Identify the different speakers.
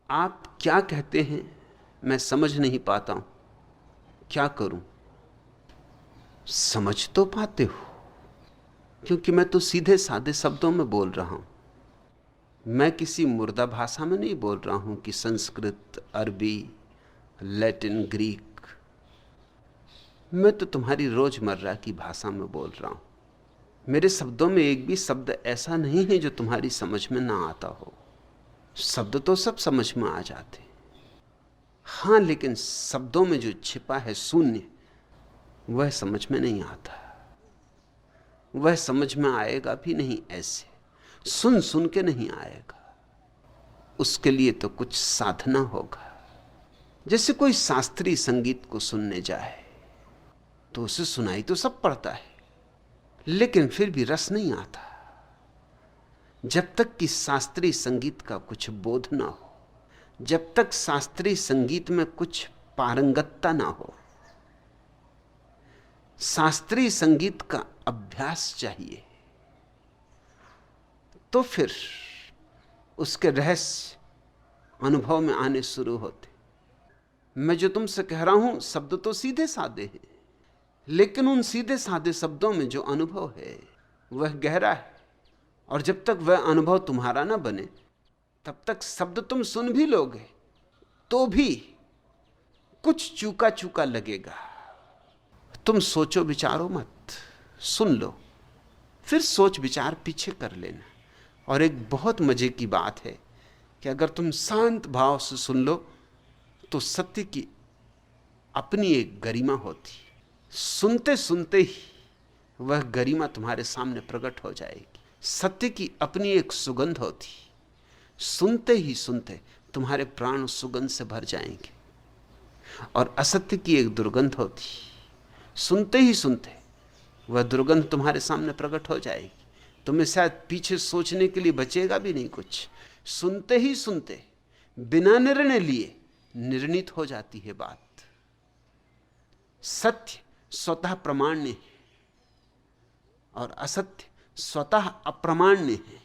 Speaker 1: आप क्या कहते हैं मैं समझ नहीं पाता हूं, क्या करूं? समझ तो पाते हो, क्योंकि मैं तो सीधे साधे शब्दों में बोल रहा हूं। मैं किसी मुर्दा भाषा में नहीं बोल रहा हूं कि संस्कृत, अरबी, लैटिन, ग्रीक। मैं तो तुम्हारी रोजमर्रा की भाषा में बोल रहा हूं। मेरे शब्दों में एक भी शब्द ऐसा नहीं है जो तुम्हारी समझ में ना आता हो। शब्द तो सब समझ में आ जाते, हां, लेकिन शब्दों में जो छिपा है शून्य, वह समझ में नहीं आता। वह समझ में आएगा भी नहीं ऐसे सुन सुन के नहीं आएगा। उसके लिए तो कुछ साधना होगा। जैसे कोई शास्त्रीय संगीत को सुनने जाए तो उसे सुनाई तो सब पड़ता है, लेकिन फिर भी रस नहीं आता जब तक कि शास्त्रीय संगीत का कुछ बोध ना हो, जब तक शास्त्रीय संगीत में कुछ पारंगतता ना हो। शास्त्रीय संगीत का अभ्यास चाहिए, तो फिर उसके रहस्य अनुभव में आने शुरू होते। मैं जो तुमसे कह रहा हूं शब्द तो सीधे साधे हैं, लेकिन उन सीधे साधे शब्दों में जो अनुभव है वह गहरा है। और जब तक वह अनुभव तुम्हारा ना बने, तब तक शब्द तुम सुन भी लोगे तो भी कुछ चूका चूका लगेगा। तुम सोचो विचारो मत, सुन लो, फिर सोच विचार पीछे कर लेना। और एक बहुत मजे की बात है कि अगर तुम शांत भाव से सुन लो तो सत्य की अपनी एक गरिमा होती। सुनते सुनते ही वह गरिमा तुम्हारे सामने प्रकट हो जाएगी। सत्य की अपनी एक सुगंध होती, सुनते ही सुनते तुम्हारे प्राण सुगंध से भर जाएंगे। और असत्य की एक दुर्गंध होती, सुनते ही सुनते वह दुर्गंध तुम्हारे सामने प्रकट हो जाएगी। तुम्हें शायद पीछे सोचने के लिए बचेगा भी नहीं कुछ। सुनते ही सुनते बिना निर्णय लिए निर्णित हो जाती है बात। सत्य स्वतः प्रमाण्य है और असत्य स्वतः अप्रमाण्य है।